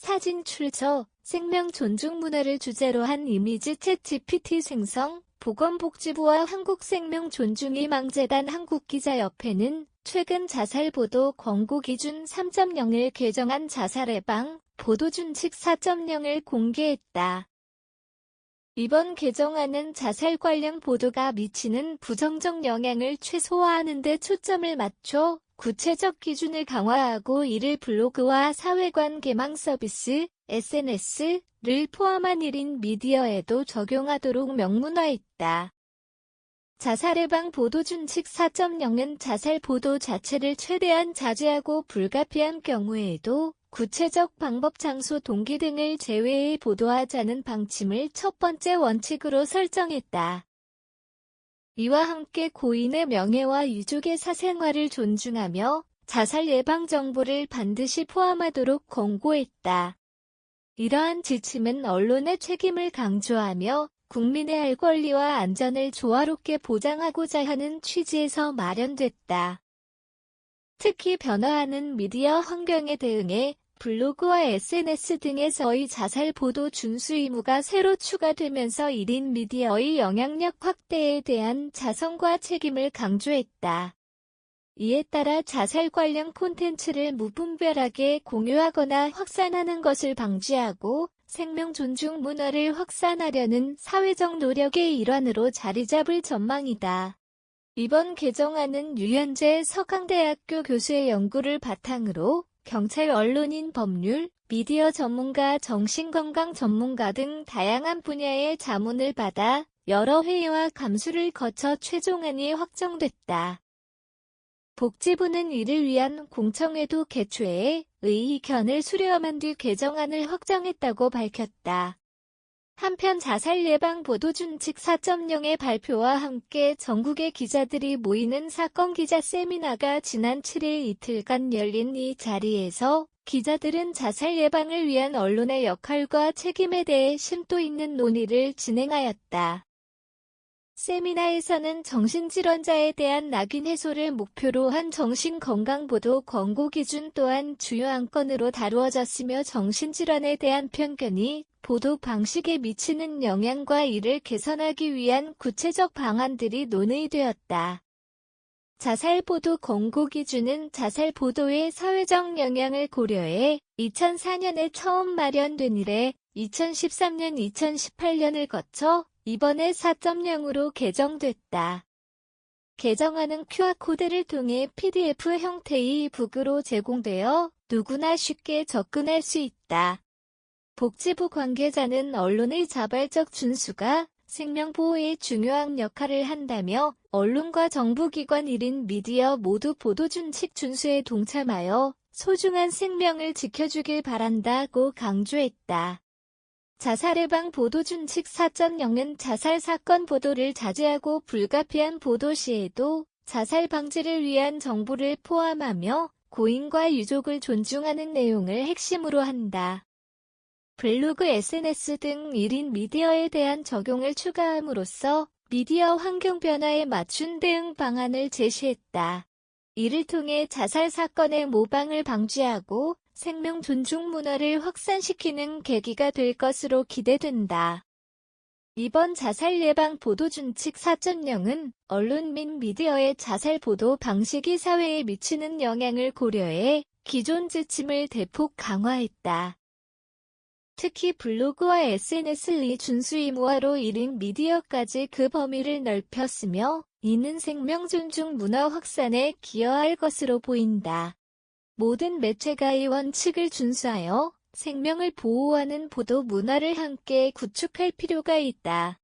사진 출처, 생명 존중 문화를 주제로 한 이미지 챗 GPT 생성, 보건복지부와 한국생명존중희망재단 한국기자협회는 최근 자살보도 권고 기준 3.0을 개정한 자살 예방, 보도준칙 4.0을 공개했다. 이번 개정안은 자살 관련 보도가 미치는 부정적 영향을 최소화하는 데 초점을 맞춰 구체적 기준을 강화하고 이를 블로그와 사회관계망 서비스, SNS를 포함한 1인 미디어에도 적용하도록 명문화했다. 자살 예방 보도준칙 4.0은 자살 보도 자체를 최대한 자제하고 불가피한 경우에도 구체적 방법, 장소, 동기 등을 제외해 보도하자는 방침을 첫 번째 원칙으로 설정했다. 이와 함께 고인의 명예와 유족의 사생활을 존중하며 자살 예방 정보를 반드시 포함하도록 권고했다. 이러한 지침은 언론의 책임을 강조하며 국민의 알 권리와 안전을 조화롭게 보장하고자 하는 취지에서 마련됐다. 특히 변화하는 미디어 환경에 대응해 블로그와 SNS 등에서의 자살 보도 준수 의무가 새로 추가되면서 1인 미디어의 영향력 확대에 대한 자성과 책임을 강조했다. 이에 따라 자살 관련 콘텐츠를 무분별하게 공유하거나 확산하는 것을 방지하고 생명 존중 문화를 확산하려는 사회적 노력의 일환으로 자리잡을 전망이다. 이번 개정안은 유현재 서강대학교 교수의 연구를 바탕으로 경찰, 언론인, 법률, 미디어 전문가, 정신건강 전문가 등 다양한 분야의 자문을 받아 여러 회의와 감수를 거쳐 최종안이 확정됐다. 복지부는 이를 위한 공청회도 개최해 의견을 수렴한 뒤 개정안을 확정했다고 밝혔다. 한편 자살 예방 보도준칙 4.0의 발표와 함께 전국의 기자들이 모이는 사건 기자 세미나가 지난 7일 이틀간 열린 이 자리에서 기자들은 자살 예방을 위한 언론의 역할과 책임에 대해 심도 있는 논의를 진행하였다. 세미나에서는 정신질환자에 대한 낙인 해소를 목표로 한 정신건강보도 권고 기준 또한 주요 안건으로 다루어졌으며 정신질환에 대한 편견이 보도 방식에 미치는 영향과 이를 개선하기 위한 구체적 방안들이 논의되었다. 자살보도 권고 기준은 자살보도의 사회적 영향을 고려해 2004년에 처음 마련된 이래 2013년, 2018년을 거쳐 이번에 4.0으로 개정됐다. 개정안은 QR코드를 통해 PDF 형태의 북으로 제공되어 누구나 쉽게 접근할 수 있다. 복지부 관계자는 언론의 자발적 준수가 생명보호에 중요한 역할을 한다며 언론과 정부기관 1인 미디어 모두 보도준칙 준수에 동참하여 소중한 생명을 지켜주길 바란다고 강조했다. 자살 예방 보도준칙 4.0은 자살 사건 보도를 자제하고 불가피한 보도 시에도 자살 방지를 위한 정보를 포함하며 고인과 유족을 존중하는 내용을 핵심으로 한다. 블로그, SNS 등 1인 미디어에 대한 적용을 추가함으로써 미디어 환경 변화에 맞춘 대응 방안을 제시했다. 이를 통해 자살 사건의 모방을 방지하고 생명 존중 문화를 확산시키는 계기가 될 것으로 기대된다. 이번 자살 예방 보도준칙 4.0은 언론 및 미디어의 자살 보도 방식이 사회에 미치는 영향을 고려해 기존 지침을 대폭 강화했다. 특히 블로그와 SNS의 준수 의무화로 1인 미디어까지 그 범위를 넓혔으며 이는 생명 존중 문화 확산에 기여할 것으로 보인다. 모든 매체가 이 원칙을 준수하여 생명을 보호하는 보도 문화를 함께 구축할 필요가 있다.